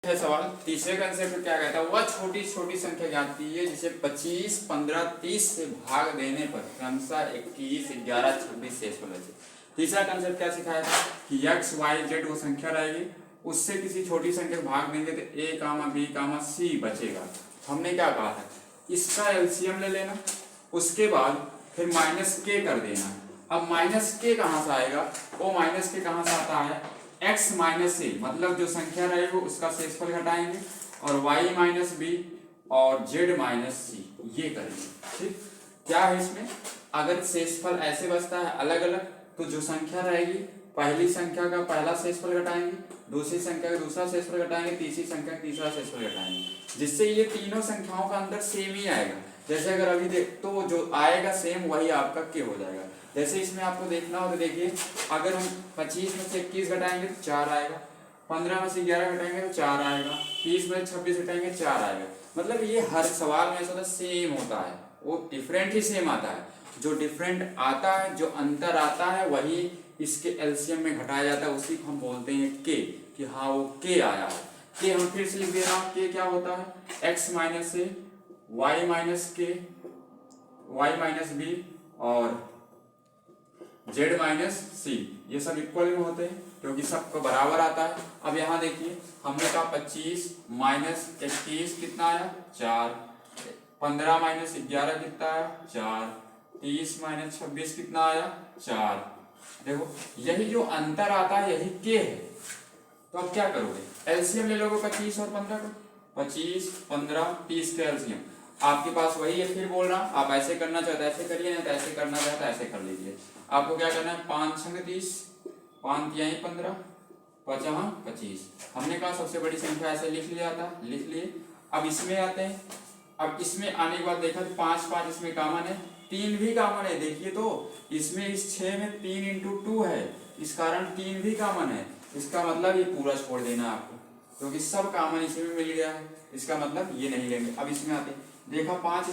है सवाल। तीसरे कंसेप्ट क्या कहता है, वह छोटी छोटी संख्या ज्ञात कीजिए जिसे 25, 15, 30 से भाग देने पर क्रमशः 21, 11, 26 शेषफल बचे। तीसरा कंसेप्ट क्या सिखाया था कि x, y, z वो संख्या रहेगी, उससे किसी छोटी संख्या को भाग देंगे तो a, b, c बचेगा। हमने क्या कहा है, इसका एलसीएम ले लेना, उसके बाद फिर माइनस के कर देना। अब माइनस के कहाँ से आएगा, वो माइनस के कहाँ से आता है, x माइनस ए, मतलब जो संख्या रहेगी उसका शेषफल घटाएंगे और y माइनस बी और z माइनस सी ये करेंगे। ठीक, क्या है इसमें, अगर शेषफल ऐसे बचता है अलग अलग तो जो संख्या रहेगी पहली संख्या का पहला शेषफल घटाएंगे, दूसरी संख्या का दूसरा शेषफल घटाएंगे, तीसरी संख्या का तीसरा शेषफल घटाएंगे, जिससे ये तीनों संख्याओं का अंदर सेम ही आएगा। जैसे अगर अभी देख तो जो आएगा सेम वही आपका के हो जाएगा। जैसे इसमें आपको देखना हो तो देखिए, अगर हम 25 में से 21 घटाएंगे तो 4 आएगा, 15 में से 11 घटाएंगे तो 4 आएगा, 30 में से 26 घटाएंगे 4 आएगा। मतलब ये हर सवाल में ऐसा सेम होता है, वो डिफरेंट ही सेम आता है। जो डिफरेंट आता है, जो अंतर आता है वही इसके एलसीएम में घटाया जाता है, उसी को हम बोलते हैं के, कि हाँ वो के आया है। के हम फिर से लिख दे रहा हूँ, के क्या होता है, एक्स माइनस ए, वाई माइनस के, वाई माइनस बी और z माइनस सी, ये सब इक्वल में होते हैं क्योंकि सबको बराबर आता है। अब यहाँ देखिए, हमने कहा 25 माइनस 21 कितना आया 4, 15 माइनस 11 कितना आया 4, 30 माइनस 26 कितना आया 4। देखो यही जो अंतर आता है यही के है। तो अब क्या करोगे, एलसीएम ले लोगे 25 और 15 का, 25, 15, 30 का एलसीएम आपके पास वही है। फिर बोल रहा आप ऐसे करना चाहते ऐसे करिए, नहीं तो ऐसे करना चाहते ऐसे कर लीजिए। आपको क्या करना है, 5 छंग 30, 5 तिहाई 15, 5 25। हमने कहा सबसे बड़ी संख्या ऐसे लिख लिया था, लिख लिए। अब इसमें आते हैं, अब इसमें आने के बाद देखा 5 5 इसमें कॉमन है, 3 भी कॉमन है। देखिए तो इसमें इस 6 में 3 × 2 है, इस कारण 3 भी कॉमन है। इसका मतलब ये पूरा छोड़ देना आपको, क्योंकि सब कॉमन इसमें मिल गया है, इसका मतलब ये नहीं लेंगे। अब इसमें आते देखा 5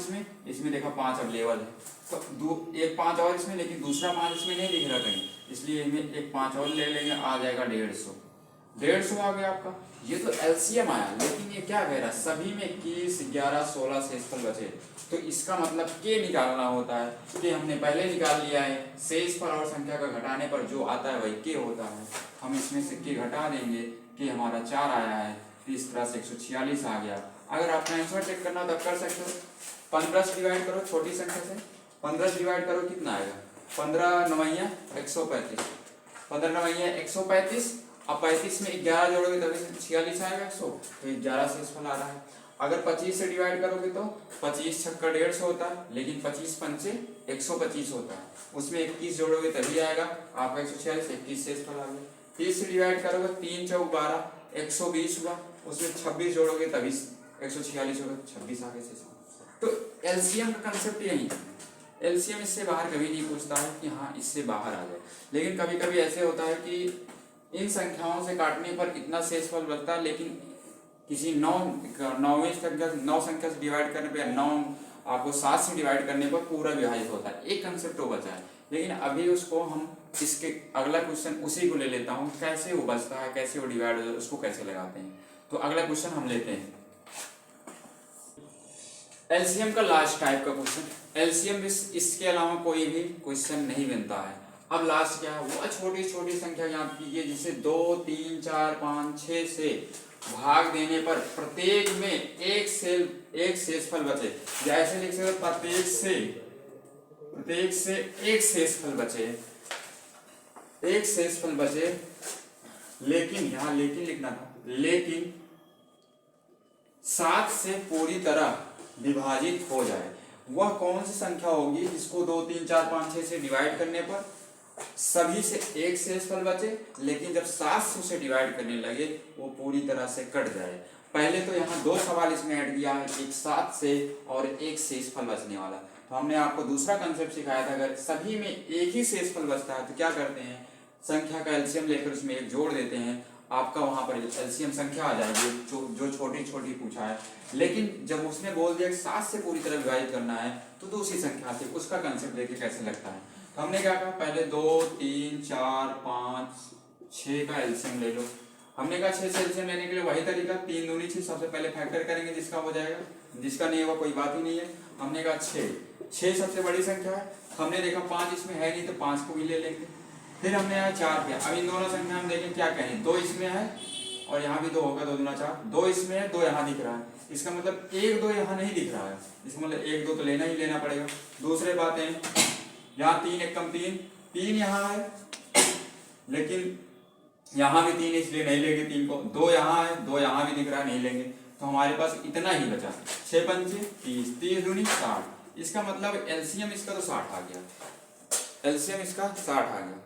इसमें देखा 5 अवेलेबल है, तो एक 5 और इसमें, लेकिन दूसरा 5 इसमें नहीं दिख रहा कहीं, इसलिए इसमें एक 5 और ले लेंगे, आ जाएगा 150 आ गया आपका। ये तो एलसीएम आया, लेकिन ये क्या कह रहा है, सभी में 21, 11, 16 शेषफल बचे, तो इसका मतलब के निकालना होता है। कि हमने पहले निकाल लिया है, शेषफल और संख्या का घटाने पर जो आता है वही के होता है। हम इसमें से के घटा देंगे, कि हमारा 4 आया है, इस तरह से 146 आ गया। अगर आपका आंसर चेक करना तो कर सकते हो, 15 से डिवाइड करो छोटी संख्या से, 15 से डिवाइड करो कितना आएगा, 15 9 135, 15 9 135। अब 35 में 11 जोड़ोगे तभी 46 आएगा 100, तो 11 शेषफल आ रहा है। अगर 25 से डिवाइड करोगे तो 25 छक्का 150 होता है, लेकिन 25 पंचे 125 होता है, उसमें 21 जोड़ोगे तभी आएगा आपका 146, 21 शेषफल आ गया। 30 से डिवाइड करोगे 3 चौक 12, 120 हुआ, उसमें 26 जोड़ोगे तभी 146 होगा, 26 आगे से। तो एलसीएम का कंसेप्ट यही है, एलसीएम इससे बाहर कभी नहीं पूछता है कि हाँ इससे बाहर आ जाए। लेकिन कभी कभी ऐसे होता है कि इन संख्याओं से काटने पर इतना शेषफल बचता है, लेकिन किसी 9वीं संख्या 9 संख्या से डिवाइड करने पर 9 आपको 7 से डिवाइड करने पर पूरा विभाजित होता है। एक कंसेप्ट वो बचा है, लेकिन अभी उसको हम इसके अगला क्वेश्चन उसी को ले लेता हूँ, कैसे वो बचता है, कैसे वो डिवाइड होता है, उसको कैसे लगाते हैं। तो अगला क्वेश्चन हम लेते हैं एलसीएम का लास्ट टाइप का क्वेश्चन। एलसीएम इसके अलावा कोई भी क्वेश्चन नहीं बनता है। अब लास्ट क्या है, वो छोटी छोटी संख्या याद कीजिए जिसे 2, 3, 4, 5, 6 से भाग देने पर प्रत्येक में एक शेषफल बचे। या ऐसे लिख सकते प्रत्येक से एक शेषफल बचे, एक शेषफल बचे, लेकिन यहाँ लेकिन लिखना था, लेकिन 7 से पूरी तरह विभाजित हो जाए। वह कौन सी संख्या होगी जिसको 2, 3, 4, 5, 6 से डिवाइड करने पर सभी से एक शेषफल बचे, लेकिन जब 700 से डिवाइड करने लगे वो पूरी तरह से कट जाए। पहले तो यहाँ 2 सवाल इसमें ऐड किया है, एक 7 से और एक शेषफल बचने वाला। तो हमने आपको दूसरा कंसेप्ट सिखाया था, अगर सभी में एक ही शेषफल बचता है तो क्या करते हैं, संख्या का एलसीएम लेकर उसमें एक जोड़ देते हैं, आपका वहां पर एलसीएम संख्या आ जाएगी जो छोटी छोटी पूछा है। लेकिन जब उसने बोल दिया कि 7 से पूरी तरह विभाजित करना है तो दूसरी संख्या थी, उसका कंसेप्ट देखिए कैसे लगता है। तो हमने क्या कहा, पहले 2, 3, 4, 5, 6 का एलसीएम ले लो। हमने कहा 6 से एलसीएम लेने के लिए वही तरीका 3 दूनी 6, सबसे पहले फैक्टर करेंगे जिसका हो जाएगा, जिसका नहीं होगा कोई बात ही नहीं है। हमने कहा 6 सबसे बड़ी संख्या है, हमने देखा 5 इसमें है नहीं तो 5 को भी ले लेंगे। फिर हमने यहाँ 4 किया। अब इन दोनों संख्या हम देखें क्या कहें, 2 इसमें है और यहाँ भी 2 होगा, 2 दूना 4, 2 इसमें है 2 यहाँ दिख रहा है, इसका मतलब 1 2 यहाँ नहीं दिख रहा है, इसका मतलब 1 2 तो लेना ही लेना पड़ेगा। दूसरे बातें यहाँ 3 1 कम 3, 3 यहाँ है लेकिन यहाँ भी 3 इसलिए नहीं लेंगे 3 को, 2 यहाँ है 2 यहाँ भी दिख रहा है नहीं लेंगे, तो हमारे पास इतना ही बचा 6 पंचे 30, 30 दूनी 60, इसका मतलब एलसीएम इसका तो 60 आ गया, एलसीएम इसका 60 आ गया।